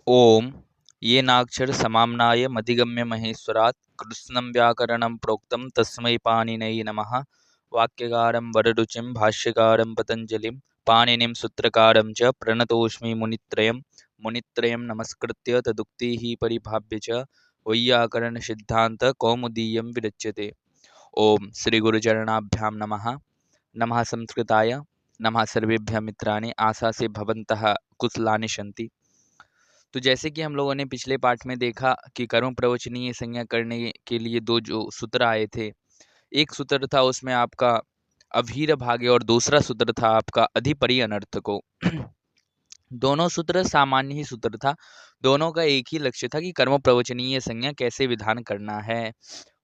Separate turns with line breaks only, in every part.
ओम ये नाक्षर समाम्नाय मधिगम्य महेश्वरात् कृत्स्नं व्याकरणं प्रोक्तं तस्मै पाणिनये नमः। वाक्यकारं वररुचिं भाष्यकारं पतञ्जलिं पाणिनिं सूत्रकारं च प्रणतोऽस्मि मुनित्रयं नमस्कृत्य तदुक्तिः परिभाव्य च वैयाकरणसिद्धान्तकौमुदीयं विरच्यते। ओम श्री गुरुचरणाभ्यां नमः। नमः संस्कृताय। नमः सर्वेभ्यः मित्राणि। आशा से भवन्तः कुशलानि सन्ति। तो जैसे कि हम लोगों ने पिछले पाठ में देखा कि कर्म प्रवचनीय संज्ञा करने के लिए दो जो सूत्र आए थे, एक सूत्र था उसमें आपका अभीर भागे और दूसरा सूत्र था आपका अधिपरि अनर्थको। दोनों सूत्र सामान्य ही सूत्र था। दोनों का एक ही लक्ष्य था कि कर्म प्रवचनीय संज्ञा कैसे विधान करना है।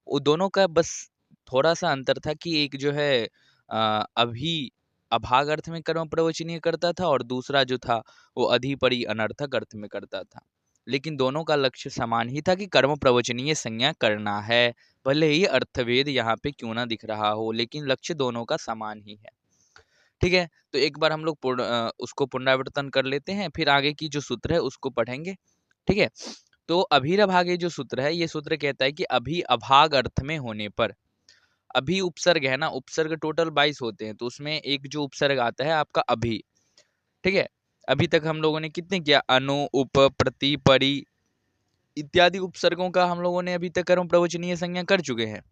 वो दोनों का बस थोड़ा सा अंतर था कि एक जो है अभी अभाग अर्थ में कर्म प्रवचनीय करता था और दूसरा जो था वो अधिपरि अनर्थक अर्थ में करता था। लेकिन दोनों का लक्ष्य समान ही था कि कर्म प्रवचनीय संज्ञा करना है। भले ही अर्थवेद यहाँ पे क्यों ना दिख रहा हो, लेकिन लक्ष्य दोनों का समान ही है। ठीक है, तो एक बार हम लोग उसको पुनरावर्तन कर लेते हैं, फिर आगे की जो सूत्र है उसको पढ़ेंगे। ठीक है, तो अभीरभागे जो सूत्र है, ये सूत्र कहता है कि अभी अभाग अर्थ में होने पर, अभी उपसर्ग है ना, उपसर्ग टोटल 22 होते हैं, तो उसमें एक जो उपसर्ग आता है आपका अभी। ठीक है, अभी तक हम लोगों ने कितने किया, अनु, उप, प्रति, परि इत्यादि उपसर्गों का हम लोगों ने अभी तक कर्म प्रवचनीय संज्ञा कर चुके हैं।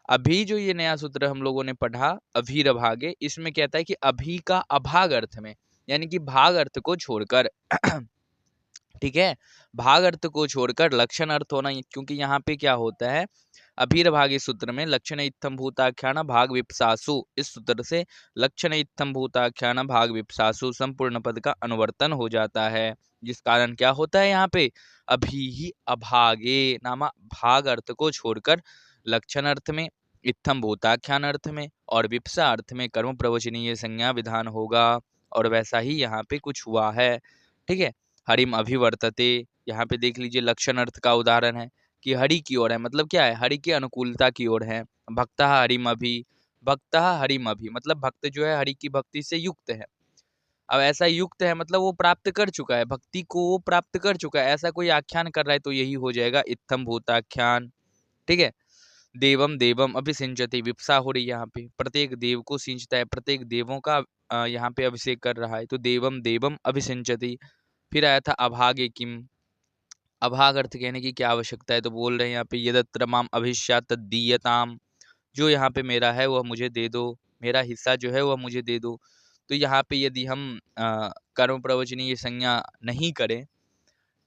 अभी जो ये नया सूत्र हम लोगों ने पढ़ा अभीर भागे, इसमें कहता है कि अभी का अभाग अर्थ में, यानी कि भाग अर्थ को छोड़कर ठीक है, भाग अर्थ को छोड़कर लक्षण अर्थ होना, क्योंकि यहाँ पे क्या होता है, अभीर भागे सूत्र में लक्षण इत्थम भूताख्यान भाग विप्सासु, इस सूत्र से लक्षण इत्थम भूताख्यान भाग विप्सासु संपूर्ण पद का अनुवर्तन हो जाता है। जिस कारण क्या होता है, यहाँ पे अभी ही अभागे नामा भाग अर्थ को छोड़कर लक्षण अर्थ में, इत्थम भूताख्यान अर्थ में और विप्सा अर्थ में कर्म प्रवचनीय संज्ञा विधान होगा। और वैसा ही यहाँ पे कुछ हुआ है। ठीक है, हरिम अभिवर्तते, यहाँ पे देख लीजिए लक्षण अर्थ का उदाहरण है कि हरि की ओर है, मतलब क्या है, हरि की अनुकूलता की ओर है। भक्तः हरिम अभि, भक्तः हरिम अभि मतलब भक्त जो है हरि की भक्ति से युक्त है। अब ऐसा युक्त है मतलब वो प्राप्त कर चुका है, भक्ति को वो प्राप्त कर चुका है, ऐसा कोई आख्यान कर रहा है तो यही हो जाएगा इत्थम भूताख्यान। ठीक है, देवम देवम अभिसिंचति, विप्सा हो रही है यहाँ पे, प्रत्येक देव को सिंचता है, प्रत्येक देवों का यहाँ पे अभिषेक कर रहा है, तो देवम देवम अभिसिंचति। फिर आया था अभागे किम, अभाग अर्थ कहने की क्या आवश्यकता है, तो बोल रहे हैं यहाँ पे यदत्र माम अभिष्यात् तद्दीयताम, जो यहाँ पे मेरा है वह मुझे दे दो, मेरा हिस्सा जो है वह मुझे दे दो। तो यहाँ पे यदि हम कर्म प्रवचनीय संज्ञा नहीं करें,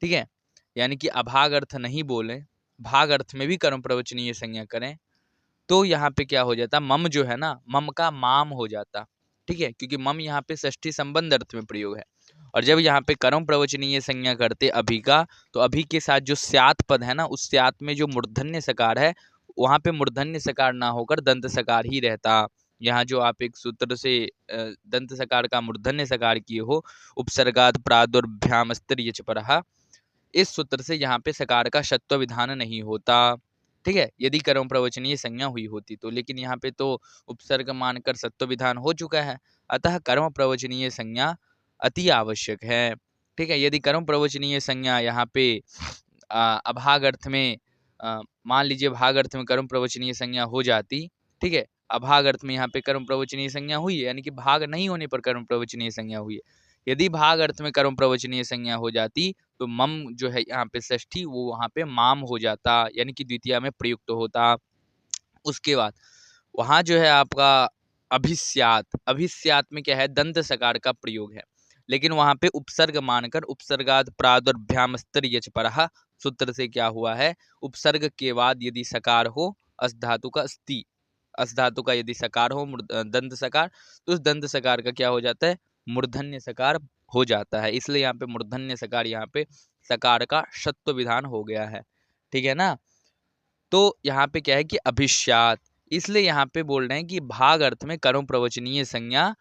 ठीक है, यानी कि अभाग अर्थ नहीं बोलें, भाग अर्थ में भी कर्म प्रवचनीय संज्ञा करें, तो यहाँ पे क्या हो जाता, मम जो है ना, मम का माम हो जाता। ठीक है, क्योंकि मम यहाँ पे षष्ठी संबंध अर्थ में प्रयोग है। और जब यहाँ पे कर्म प्रवचनीय संज्ञा करते अभी का, तो अभी के साथ जो स्यात् पद है ना, उस स्यात् में जो मूर्धन्य सकार है, वहाँ पे मूर्धन्य सकार ना होकर दंत सकार ही रहता। यहाँ जो आप एक सूत्र से दंत सकार का मूर्धन्य सकार किए हो, उपसर्गात् प्रादुर्भ्याम स्तरीय परहा, इस सूत्र से यहाँ पे सकार का षत्व विधान नहीं होता। ठीक है, यदि कर्म प्रवचनीय संज्ञा हुई होती तो, लेकिन यहाँ पे तो उपसर्ग मानकर सत्व विधान हो चुका है, अतः कर्म प्रवचनीय संज्ञा अति आवश्यक है। ठीक है, यदि कर्म प्रवचनीय संज्ञा यहाँ पे अभाग अर्थ में, मान लीजिए भाग अर्थ में कर्म प्रवचनीय संज्ञा हो जाती, ठीक है, अभाग अर्थ में यहाँ पे कर्म प्रवचनीय संज्ञा हुई है, यानी कि भाग नहीं होने पर कर्म प्रवचनीय संज्ञा हुई है। यदि भाग अर्थ में कर्म प्रवचनीय संज्ञा हो जाती तो मम जो है यहाँ पे षष्ठी, वो वहाँ पे माम हो जाता, यानी कि द्वितीया में प्रयुक्त होता। उसके बाद वहाँ जो है आपका अभिस्यात, अभिस्यात में क्या है, दंत सकार का प्रयोग है, लेकिन वहाँ पे उपसर्ग मानकर उपसर्गाद प्रादुर्भ्याम स्तरीय परहा सूत्र से क्या हुआ है, उपसर्ग के बाद यदि सकार हो, अस धातु का स्ति, अस धातु का यदि सकार हो दंत सकार, तो उस दंत सकार का क्या हो जाता है, मूर्धन्य सकार हो जाता है। इसलिए यहाँ पे मूर्धन्य सकार, यहाँ पे सकार का षत्व विधान हो गया है। ठीक है ना, तो यहाँ पे क्या है कि अभिष्यात, इसलिए यहाँ पे बोल रहे हैं कि भाग अर्थ में कर्म प्रवचनीय संज्ञा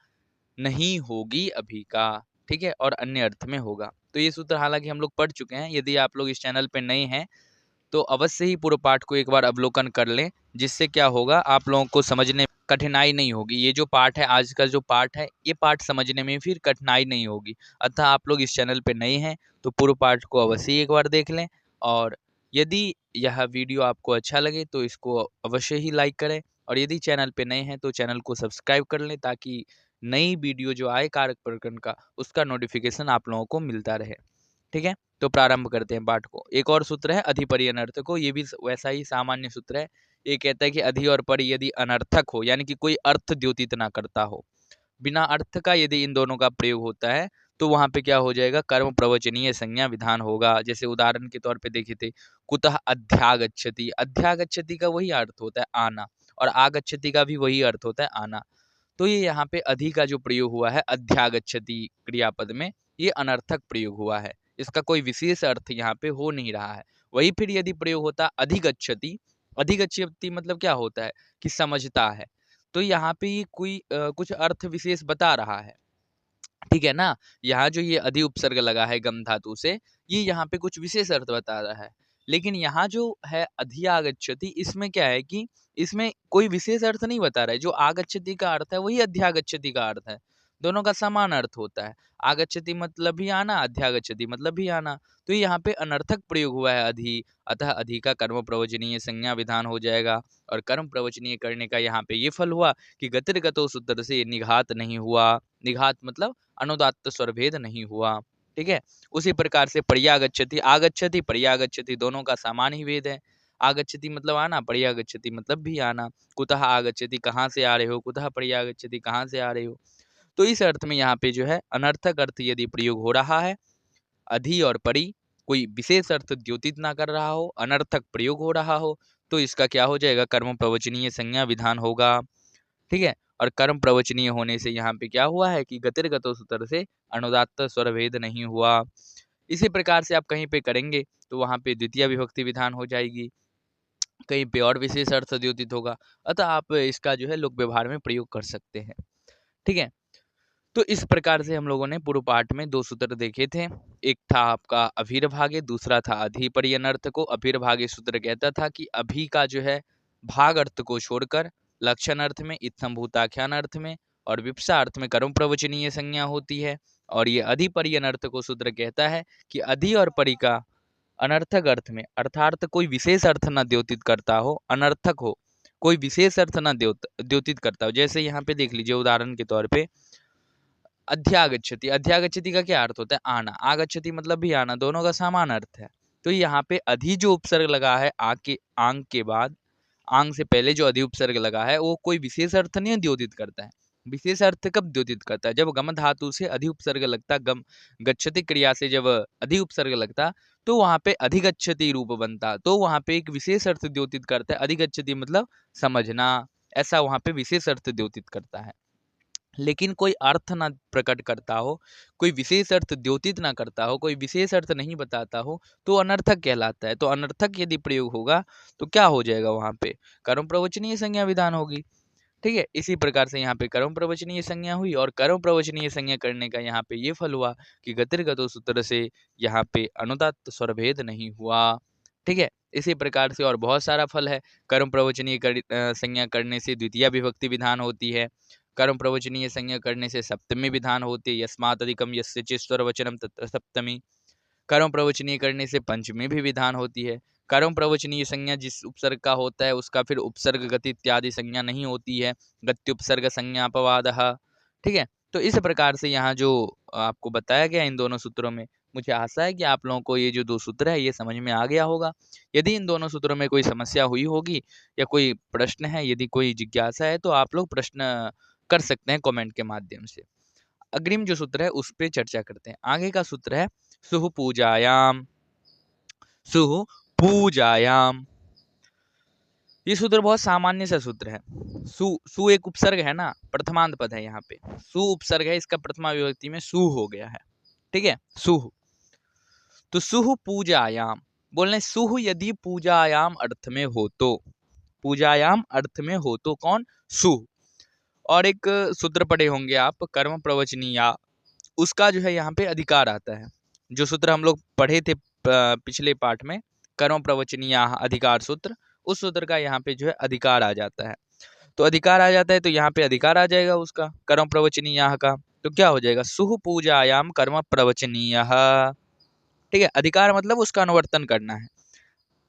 नहीं होगी अभी का। ठीक है, और अन्य अर्थ में होगा। तो ये सूत्र हालांकि हम लोग पढ़ चुके हैं, यदि आप लोग इस चैनल पे नए हैं तो अवश्य ही पूरे पाठ को एक बार अवलोकन कर लें, जिससे क्या होगा, आप लोगों को समझने कठिनाई नहीं होगी। ये जो पाठ है, आज का जो पाठ है, ये पाठ समझने में फिर कठिनाई नहीं होगी। अतः आप लोग इस चैनल पे नए हैं तो पूरे पाठ को अवश्य एक बार देख लें, और यदि यह वीडियो आपको अच्छा लगे तो इसको अवश्य ही लाइक करें, और यदि चैनल पे नए हैं तो चैनल को सब्सक्राइब कर लें, ताकि नई वीडियो जो आए कारक प्रकरण का, उसका नोटिफिकेशन आप लोगों को मिलता रहे। ठीक है, तो प्रारंभ करते हैं पाठ को। एक और सूत्र है अधिपरि अनर्थको, ये भी वैसा ही सामान्य सूत्र है। ये कहता है कि अधि और परि यदि अनर्थक हो, यानी कि कोई अर्थ द्योतित ना करता हो, बिना अर्थ का यदि इन दोनों का प्रयोग होता है, तो वहां पे क्या हो जाएगा, कर्म प्रवचनीय संज्ञा विधान होगा। जैसे उदाहरण के तौर पे देखे थे, कुतः अध्यागच्छति, अध्यागच्छति का वही अर्थ होता है आना, और आगच्छति का भी वही अर्थ होता है आना। तो ये यहाँ पे अधि का जो प्रयोग हुआ है अध्यागच्छति क्रियापद में, ये अनर्थक प्रयोग हुआ है। इसका कोई विशेष अर्थ यहाँ पे हो नहीं रहा है। वही फिर यदि प्रयोग होता अधिगच्छति, अधिगच्छति मतलब क्या होता है कि समझता है, तो यहाँ पे ये कोई कुछ अर्थ विशेष बता रहा है। ठीक है ना, यहाँ जो ये अधि उपसर्ग लगा है गम धातु से, ये यहाँ पे कुछ विशेष अर्थ बता रहा है। लेकिन यहाँ जो है अधियागच्छति, इसमें क्या है कि इसमें कोई विशेष अर्थ नहीं बता रहा है। जो आगच्छति का अर्थ है वही अध्यागच्छति का अर्थ है, दोनों का समान अर्थ होता है। आगच्छति मतलब भी आना, अध्यागच्छति मतलब भी आना। तो ये यहाँ पे अनर्थक प्रयोग हुआ है अधि, अतः अधि का कर्म प्रवचनीय संज्ञा विधान हो जाएगा। और कर्म प्रवचनीय करने का यहाँ पे ये फल हुआ कि गतिर्गतो सूत्र से निघात नहीं हुआ। निघात मतलब अनुदात्त स्वरभेद नहीं हुआ। ठीक है, उसी प्रकार से पर्यागच्छति, आगच्छति पर्यागच्छति दोनों का समान ही भेद है। आगच्छति मतलब आना, पर्यागच्छति मतलब भी आना। कुतः आगच्छति कहाँ से आ रहे हो, कुतः पर्यागच्छति कहाँ से आ रहे हो। तो इस अर्थ में यहाँ पे जो है अनर्थक अर्थ यदि प्रयोग हो रहा है, अधि और परि कोई विशेष अर्थ द्योतित ना कर रहा हो, अनर्थक प्रयोग हो रहा हो, तो इसका क्या हो जाएगा, कर्म प्रवचनीय संज्ञा विधान होगा। ठीक है, और कर्म प्रवचनीय होने से यहाँ पे क्या हुआ है कि गतिर्गतो सूत्र से अनुदात्त स्वर भेद नहीं हुआ। इसी प्रकार से आप कहीं पे करेंगे तो वहां पे द्वितीय विभक्ति विधान हो जाएगी, कहीं पे और विशेष अर्थ द्योतित होगा। अतः आप इसका जो है लोक व्यवहार में प्रयोग कर सकते हैं। ठीक है, तो इस प्रकार से हम लोगों ने पूर्व पाठ में दो सूत्र देखे थे। एक था आपका अभिर्भागे, दूसरा था अधिपरि अनर्थ को। अभिर्भागे सूत्र कहता था कि अभि का जो है भाग अर्थ को छोड़कर लक्षण अर्थ में, इत्थम भूताख्यान अर्थ में और विप्सा अर्थ में कर्म प्रवचनीय संज्ञा होती है। और ये अधिपरि अनर्थ को सूत्र कहता है कि अधि और परि का अनर्थक अर्थ में, अर्थात कोई विशेष अर्थ न द्योतित करता हो, अनर्थक हो, कोई विशेष अर्थ न द्योतित करता हो। जैसे यहाँ पे देख लीजिए उदाहरण के तौर पे, अध्यागच्छति, अध्यागच्छति का क्या अर्थ होता है आना, आगच्छति मतलब भी आना, दोनों का समान अर्थ है। तो यहाँ पे अधि जो उपसर्ग लगा है आंग के बाद, आंग से पहले जो अधि उपसर्ग लगा है वो कोई विशेष अर्थ नहीं द्योतित करता है। विशेष अर्थ कब द्योतित करता है, जब गम धातु से अधि उपसर्ग लगता, गम गच्छति क्रिया से जब अधि उपसर्ग लगता, तो वहां पे अधिगच्छति रूप बनता, तो वहां पे एक विशेष अर्थ द्योतित करता है। अधिगच्छति मतलब समझना, ऐसा वहां पे विशेष अर्थ द्योतित करता है। लेकिन कोई अर्थ ना प्रकट करता हो, कोई विशेष अर्थ द्योतित ना करता हो, कोई विशेष अर्थ नहीं बताता हो, तो अनर्थक कहलाता है। तो अनर्थक यदि प्रयोग होगा तो क्या हो जाएगा, वहां पे कर्म प्रवचनीय संज्ञा विधान होगी। ठीक है, इसी प्रकार से यहाँ पे कर्म प्रवचनीय संज्ञा हुई, और कर्म प्रवचनीय संज्ञा करने का यहाँ पे ये फल हुआ कि गतिर्गतो सूत्र से यहाँ पे अनुदात्त स्वरभेद नहीं हुआ। ठीक है, इसी प्रकार से और बहुत सारा फल है। कर्म प्रवचनीय संज्ञा करने से द्वितीय विभक्ति विधान होती है। कर्म प्रवचनीय संज्ञा करने से सप्तमी विधान होती है, यस्मात् अधिकम यस्य चेस्वर वचनम तत्र सप्तमी। कर्म प्रवचनीय करने से पंचमी भी विधान होती है। कर्म प्रवचनीय संज्ञा जिस उपसर्ग का होता है उसका फिर उपसर्ग गति इत्यादि संज्ञा नहीं होती है, गत्युपसर्ग संज्ञा अपवादः। ठीक है, तो इस प्रकार से यहाँ जो आपको बताया गया इन दोनों सूत्रों में, मुझे आशा है कि आप लोगों को ये जो दो सूत्र है ये समझ में आ गया होगा। यदि इन दोनों सूत्रों में कोई समस्या हुई होगी या कोई प्रश्न है, यदि कोई जिज्ञासा है, तो आप लोग प्रश्न कर सकते हैं कमेंट के माध्यम से। अग्रिम जो सूत्र है उस पर चर्चा करते हैं। आगे का सूत्र है सुह पूजायाम, सुह पूजायाम। ये सूत्र बहुत सामान्य सा सूत्र है। सु एक उपसर्ग है ना, प्रथमांत पद है, यहाँ पे सु उपसर्ग है, इसका प्रथमा विभक्ति में सु हो गया है। ठीक है, सुह, तो सुह पूजायाम बोलने, सुह यदि पूजायाम अर्थ में हो तो, पूजायाम अर्थ में हो तो कौन, सुह। और एक सूत्र पढ़े होंगे आप, कर्म प्रवचनीया, उसका जो है यहाँ पे अधिकार आता है। जो सूत्र हम लोग पढ़े थे पिछले पाठ में, कर्म प्रवचनीया अधिकार सूत्र, उस सूत्र का यहाँ पे जो है अधिकार आ जाता है। तो अधिकार आ जाता है, तो यहाँ पे अधिकार आ जाएगा उसका कर्म प्रवचनीय का। तो क्या हो जाएगा, सुह पूजायाम कर्म प्रवचनीय। ठीक है, अधिकार मतलब उसका अनुवर्तन करना है।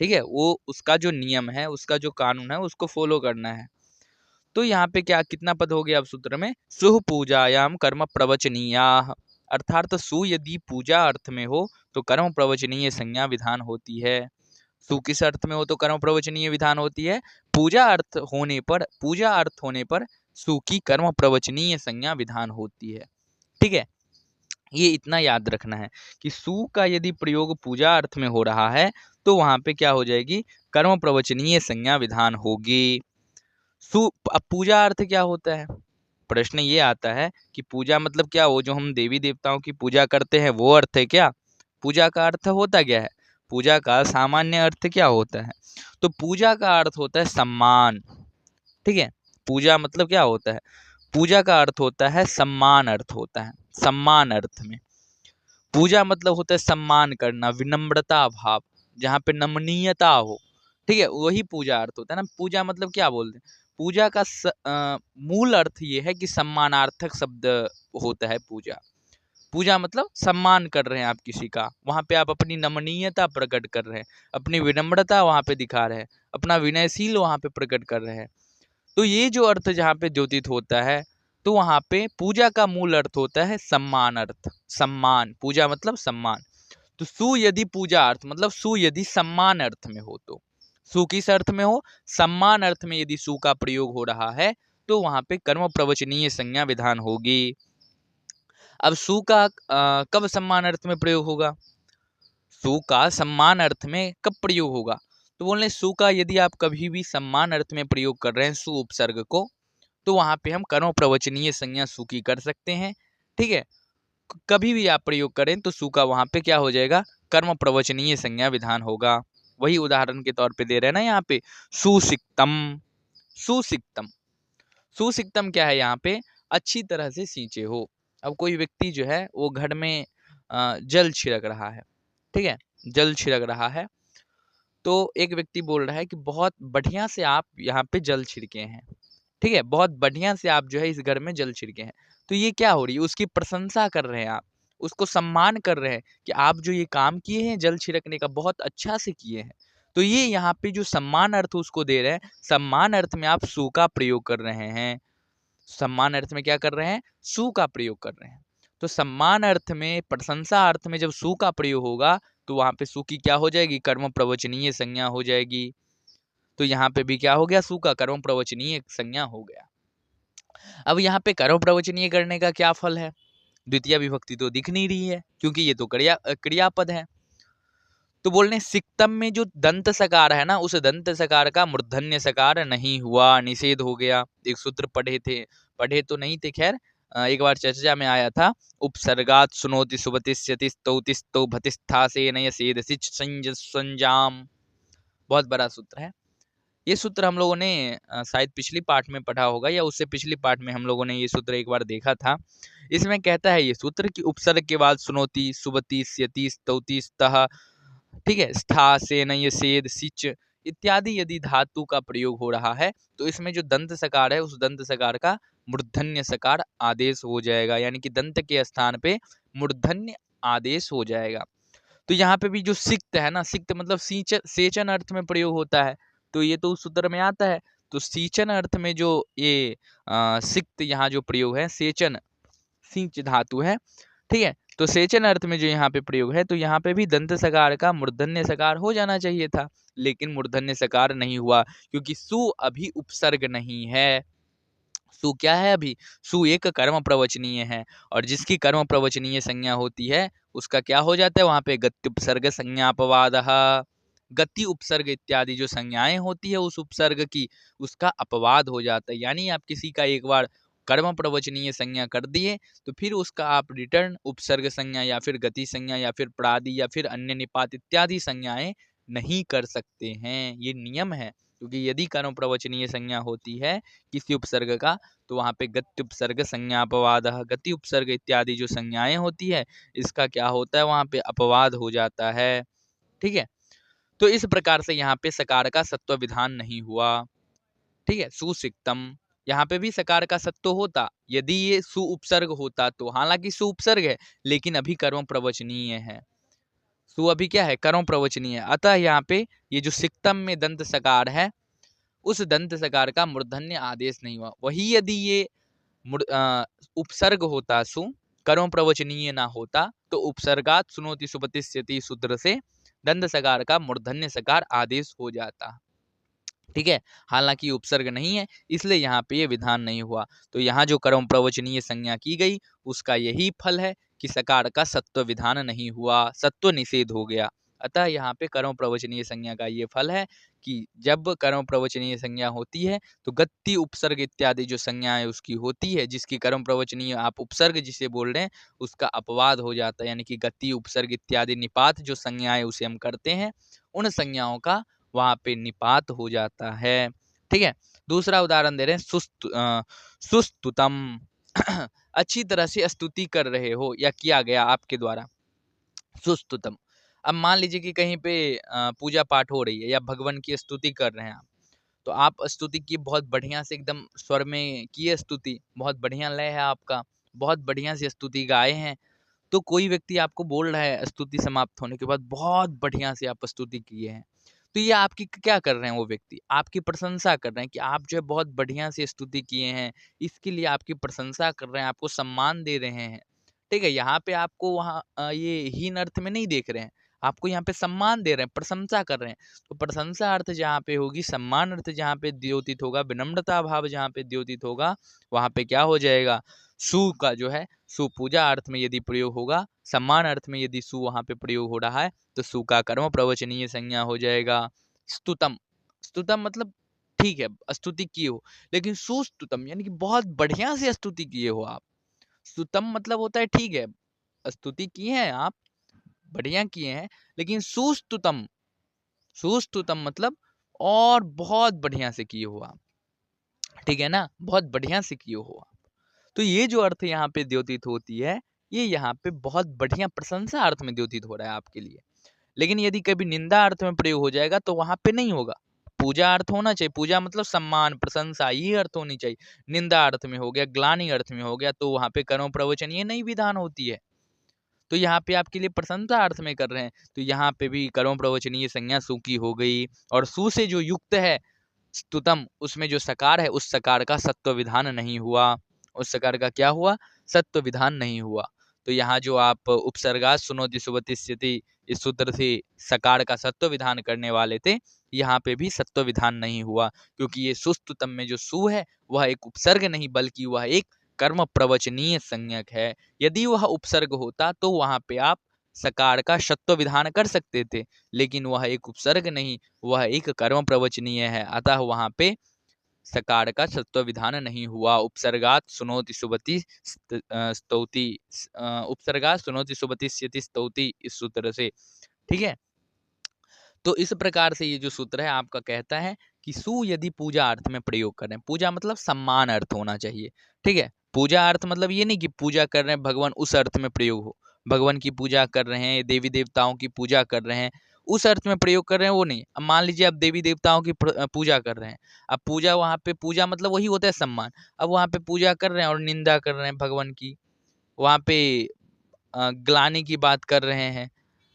ठीक है, वो उसका जो नियम है, उसका जो कानून है, उसको फॉलो करना है। तो यहाँ पे क्या कितना पद हो गया अब सूत्र में, सुह पूजायाम कर्म प्रवचनीया। अर्थात सु यदि पूजा अर्थ में हो तो कर्म प्रवचनीय संज्ञा विधान होती है। सु किस अर्थ में हो तो कर्म प्रवचनीय विधान होती है, पूजा अर्थ होने पर सु की कर्म प्रवचनीय संज्ञा विधान होती है। ठीक है, ये इतना याद रखना है कि सु का यदि प्रयोग पूजा अर्थ में हो रहा है तो वहां पे क्या हो जाएगी, कर्म प्रवचनीय संज्ञा विधान होगी। अब पूजा अर्थ क्या होता है, प्रश्न ये आता है कि पूजा मतलब क्या, वो जो हम देवी देवताओं की पूजा करते हैं वो अर्थ है क्या? पूजा का अर्थ होता क्या है, पूजा का सामान्य अर्थ क्या होता है? तो पूजा का अर्थ होता है सम्मान। ठीक है, पूजा मतलब क्या होता है, पूजा का अर्थ होता है सम्मान, अर्थ होता है सम्मान अर्थ में। पूजा मतलब होता है सम्मान करना, विनम्रता भाव, जहाँ पे नमनीयता हो। ठीक है, वही पूजा अर्थ होता है ना। पूजा मतलब क्या बोलते हैं, पूजा का मूल अर्थ ये है कि सम्मानार्थक शब्द होता है पूजा। पूजा मतलब सम्मान कर रहे हैं आप किसी का, वहाँ पे आप अपनी नमनीयता प्रकट कर रहे हैं, अपनी विनम्रता वहाँ पे दिखा रहे हैं, अपना विनयशील वहाँ पे प्रकट कर रहे हैं। तो ये जो अर्थ जहाँ पे द्योतित होता है, तो वहाँ पे पूजा का मूल अर्थ होता है सम्मान अर्थ। सम्मान, पूजा मतलब सम्मान। तो सु यदि पूजा अर्थ मतलब सु यदि सम्मान अर्थ में हो, तो सु किस अर्थ में हो, सम्मान अर्थ में यदि सु का प्रयोग हो रहा है तो वहां पे कर्म प्रवचनीय संज्ञा विधान होगी। अब सु का कब सम्मान अर्थ में प्रयोग होगा, सु का सम्मान अर्थ में कब प्रयोग होगा, तो बोले सु का यदि आप कभी भी सम्मान अर्थ में प्रयोग कर रहे हैं सु उपसर्ग को, तो वहां पे हम कर्म प्रवचनीय संज्ञा सु की कर सकते हैं। ठीक है, कभी भी आप प्रयोग करें तो सु का वहां पे क्या हो जाएगा, कर्म प्रवचनीय संज्ञा विधान होगा। वही उदाहरण के तौर पे दे रहे हैं ना यहाँ पे, सुसिक्तम। सुसिक्तम, सुसिक्तम क्या है यहाँ पे, अच्छी तरह से सींचे हो। अब कोई व्यक्ति जो है वो घर में जल छिड़क रहा है। ठीक है, जल छिड़क रहा है, तो एक व्यक्ति बोल रहा है कि बहुत बढ़िया से आप यहाँ पे जल छिड़के हैं। ठीक है, बहुत बढ़िया से आप जो है इस घर में जल छिड़के हैं। तो ये क्या हो रही है, उसकी प्रशंसा कर रहे हैं आप, उसको सम्मान कर रहे हैं कि आप जो ये काम किए हैं जल छिड़कने का बहुत अच्छा से किए हैं। तो ये यहाँ पे जो सम्मान अर्थ उसको दे रहे हैं, सम्मान अर्थ में आप सु का प्रयोग कर रहे हैं। सम्मान अर्थ में क्या कर रहे हैं, सु का प्रयोग कर रहे हैं। तो सम्मान अर्थ में, प्रशंसा अर्थ में जब सु का प्रयोग होगा तो वहां पे सु की क्या हो जाएगी, कर्म प्रवचनीय संज्ञा हो जाएगी। तो यहाँ पे भी क्या हो गया, सु का कर्म प्रवचनीय संज्ञा हो गया। अब यहाँ पे कर्म प्रवचनीय करने का क्या फल है, द्वितीय विभक्ति तो दिख नहीं रही है क्योंकि ये तो क्रियापद है। तो बोलने सिक्तम में जो दंत सकार है ना, उस दंत सकार का मूर्धन्य सकार नहीं हुआ, निषेध हो गया। एक सूत्र पढ़े तो नहीं थे, खैर एक बार चर्चा में आया था, उपसर्गात सुनोति सुबतिष्यति स्तौतिस्तौ भतिष्ठा से नय सेदसिच संजाम। बहुत बड़ा सूत्र है ये सूत्र। हम लोगों ने शायद पिछली पाठ में पढ़ा होगा या उससे पिछली पाठ में हम लोगों ने ये सूत्र एक बार देखा था। इसमें कहता है ये सूत्र कि उपसर्ग के बाद सुनोति सुबति स्यति स्तौति स्तः, ठीक है, स्था से नय सेद सिच इत्यादि यदि धातु का प्रयोग हो रहा है तो इसमें जो दंत सकार है उस दंत सकार का मूर्धन्य सकार आदेश हो जाएगा, यानी कि दंत के स्थान पे मूर्धन्य आदेश हो जाएगा। तो यहाँ पे भी जो सिक्त है ना, सिक्त मतलब सेचन अर्थ में प्रयोग होता है, तो ये तो उस सूत्र में आता है। तो सींचन अर्थ में जो ये सिक्त यहाँ जो प्रयोग है, सेचन सिंच धातु है। ठीक है, तो सेचन अर्थ में जो यहाँ पे प्रयोग है, तो यहाँ पे भी दंत सकार का मूर्धन्य सकार हो जाना चाहिए था, लेकिन मूर्धन्य सकार नहीं हुआ क्योंकि सु अभी उपसर्ग नहीं है। सु क्या है अभी, सु एक कर्म प्रवचनीय है, और जिसकी कर्म प्रवचनीय संज्ञा होती है उसका क्या हो जाता है, वहां पे गति उपसर्ग संज्ञापवाद, गति उपसर्ग इत्यादि जो संज्ञाएं होती है उस उपसर्ग की, उसका अपवाद हो जाता है। यानी आप किसी का एक बार कर्म प्रवचनीय संज्ञा कर दिए तो फिर उसका आप रिटर्न उपसर्ग संज्ञा या फिर गति संज्ञा या फिर प्रादि या फिर अन्य निपात इत्यादि संज्ञाएं नहीं कर सकते हैं। ये नियम है, क्योंकि यदि कर्म प्रवचनीय संज्ञा होती है किसी उपसर्ग का तो वहाँ पे गति उपसर्ग संज्ञापवाद, गति उपसर्ग इत्यादि जो संज्ञाएं होती है इसका क्या होता है, वहाँ पे अपवाद हो जाता है। ठीक है, तो इस प्रकार से यहाँ पे सकार का सत्व विधान नहीं हुआ। ठीक है। सुसिक्तम, यहाँ पे भी सकार का सत्व होता यदि ये सु उपसर्ग होता तो, हालांकि सु उपसर्ग है लेकिन अभी कर्म प्रवचनीय है। सु अभी क्या है, कर्म प्रवचनीय है। अतः यहाँ पे ये जो सिक्तम में दंत सकार है, उस दंत सकार का मूर्धन्य आदेश नहीं हुआ। वही यदि ये उपसर्ग होता सु, कर्म प्रवचनीय ना होता, तो उपसर्गात सुनोति सुपतिष्यति सूत्र से दंत सकार का मूर्धन्य सकार आदेश हो जाता। ठीक है। हालांकि उपसर्ग नहीं है इसलिए यहाँ पे ये विधान नहीं हुआ। तो यहाँ जो कर्म प्रवचनीय संज्ञा की गई उसका यही फल है कि सकार का सत्व विधान नहीं हुआ, सत्व निषेध हो गया। अतः यहाँ पे कर्म प्रवचनीय संज्ञा का ये फल है कि जब कर्म प्रवचनीय संज्ञा होती है तो गति उपसर्ग इत्यादि जो संज्ञा है उसकी होती है, जिसकी कर्म प्रवचनीय आप उपसर्ग जिसे बोल रहे हैं उसका अपवाद हो जाता है, यानी कि गति उपसर्ग इत्यादि निपात जो संज्ञाएं उसे हम करते हैं उन संज्ञाओं का वहां पे निपात हो जाता है। ठीक है। दूसरा उदाहरण दे रहे हैं, सुस्तुतम अच्छी तरह से स्तुति कर रहे हो या किया गया आपके द्वारा, सुस्तुतम। अब मान लीजिए कि कहीं पे पूजा पाठ हो रही है या भगवान की स्तुति कर रहे हैं आप, तो आप स्तुति की बहुत बढ़िया से एकदम स्वर में किए स्तुति, बहुत बढ़िया लय है आपका, बहुत बढ़िया से स्तुति गाए हैं। तो कोई व्यक्ति आपको बोल रहा है स्तुति समाप्त होने के बाद बहुत बढ़िया से आप स्तुति किए हैं, तो ये आपकी क्या कर रहे हैं, वो व्यक्ति आपकी प्रशंसा कर रहे हैं कि आप जो है बहुत बढ़िया से स्तुति किए हैं, इसके लिए आपकी प्रशंसा कर रहे हैं, आपको सम्मान दे रहे हैं। ठीक है। यहाँ पे आपको वहाँ ये हीन अर्थ में नहीं देख रहे हैं, आपको यहाँ पे सम्मान दे रहे हैं, प्रशंसा कर रहे हैं। तो प्रशंसा अर्थ जहाँ पे होगी, सम्मान अर्थ जहाँ पे द्योतित होगा, विनम्रता भाव जहाँ पे द्योतित होगा, वहाँ पे क्या हो जाएगा, सु का जो है सु पूजा अर्थ में यदि प्रयोग होगा, सम्मान अर्थ में यदि सु वहां पे प्रयोग हो रहा है तो सु का कर्म प्रवचनीय संज्ञा हो जाएगा। स्तुतम, स्तुतम मतलब ठीक है स्तुति किए हो, लेकिन सुस्तुतम यानी कि बहुत बढ़िया से स्तुति किए हो आप। स्तुतम मतलब होता है ठीक है स्तुति किए हैं आप, बढ़िया किए हैं, लेकिन सुस्तुतम, सुस्तुतम मतलब और बहुत बढ़िया से किए हो आप। ठीक है ना, बहुत बढ़िया से किए हो आप। तो ये जो अर्थ यहाँ पे द्योतित होती है, ये यहाँ पे बहुत बढ़िया प्रशंसा अर्थ में द्योतित हो रहा है आपके लिए। लेकिन यदि कभी निंदा अर्थ में प्रयोग हो जाएगा तो वहां पे नहीं होगा। पूजा अर्थ होना चाहिए, पूजा मतलब सम्मान प्रशंसा ये अर्थ होनी चाहिए। निंदा अर्थ में हो गया, ग्लानि अर्थ में हो गया, तो वहां पे कर्म प्रवचन ये नहीं विधान होती है। तो यहाँ पे आपके लिए प्रशंसा अर्थ में कर रहे हैं, तो यहाँ पे भी कर्म प्रवचनीय संज्ञा सु की हो गई। और सु से जो युक्त है स्तुतम, उसमें जो सकार है उस सकार का सत्व विधान नहीं हुआ, उस सकार का क्या हुआ, सत्व विधान नहीं हुआ। तो यहाँ जो आप उपसर्गा सुनोति सुबतिष्यति इस सूत्र से सकार का सत्व विधान करने वाले थे, यहाँ पे भी सत्व विधान नहीं हुआ, क्योंकि ये सुस्तुतम में जो सु है वह एक उपसर्ग नहीं बल्कि वह एक कर्म प्रवचनीय संज्ञक है। यदि वह उपसर्ग होता तो वहां पे आप सकार का सत्व विधान कर सकते थे, लेकिन वह एक उपसर्ग नहीं, वह एक कर्म प्रवचनीय है। अतः वहां पे सकार का सत्व विधान नहीं हुआ। उपसर्गात सुनोति सुबति स्तौति, उपसर्गात सुनोति सुबति स्यति स्तौति इस सूत्र से। ठीक है। तो इस प्रकार से ये जो सूत्र है आपका कहता है कि सु यदि पूजा अर्थ में प्रयोग करें, पूजा मतलब सम्मान अर्थ होना चाहिए। ठीक है। पूजा अर्थ मतलब ये नहीं कि पूजा कर रहे हैं भगवान उस अर्थ में प्रयोग हो, भगवान की पूजा कर रहे हैं, देवी देवताओं की पूजा कर रहे हैं उस अर्थ में प्रयोग कर रहे हैं, वो नहीं। अब मान लीजिए आप देवी देवताओं की पूजा कर रहे हैं, अब पूजा वहां पे पूजा मतलब वही होता है सम्मान। अब वहां पे पूजा कर रहे हैं और निंदा कर रहे हैं भगवान की, वहां पे ग्लानि की बात कर रहे हैं,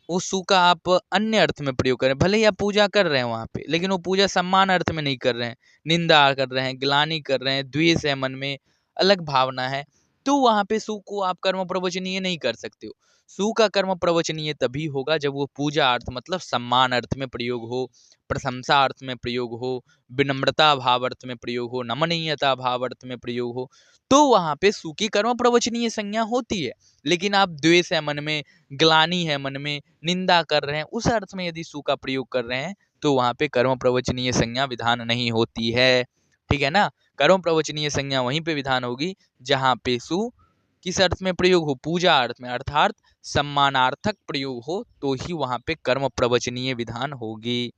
उस सु का आप अन्य अर्थ में प्रयोग करें, भले ही आप पूजा कर रहे हैं वहां पे, लेकिन वो पूजा सम्मान अर्थ में नहीं कर रहे हैं, निंदा कर रहे हैं, ग्लानि कर रहे हैं, द्वेष है मन में, अलग भावना है, तो वहां पे सु को आप कर्म प्रवचनीय नहीं कर सकते हो। सु का कर्म प्रवचनीय तभी होगा जब वो पूजा अर्थ मतलब सम्मान अर्थ में प्रयोग हो, प्रशंसा अर्थ में प्रयोग हो, विनम्रता भाव अर्थ में प्रयोग हो, नमनीयता भाव अर्थ में प्रयोग हो, तो वहां पे सु की कर्म प्रवचनीय संज्ञा होती है। लेकिन आप द्वेष है मन में, ग्लानि है मन में, निंदा कर रहे हैं, उस अर्थ में यदि सु का प्रयोग कर रहे हैं तो वहां पे कर्म प्रवचनीय संज्ञा विधान नहीं होती है। ठीक है ना। कर्म प्रवचनीय संज्ञा वहीं पे विधान होगी जहां पे सु किस अर्थ में प्रयोग हो, पूजा अर्थ में, अर्थात सम्मानार्थक प्रयोग हो, तो ही वहां पे कर्म प्रवचनीय विधान होगी।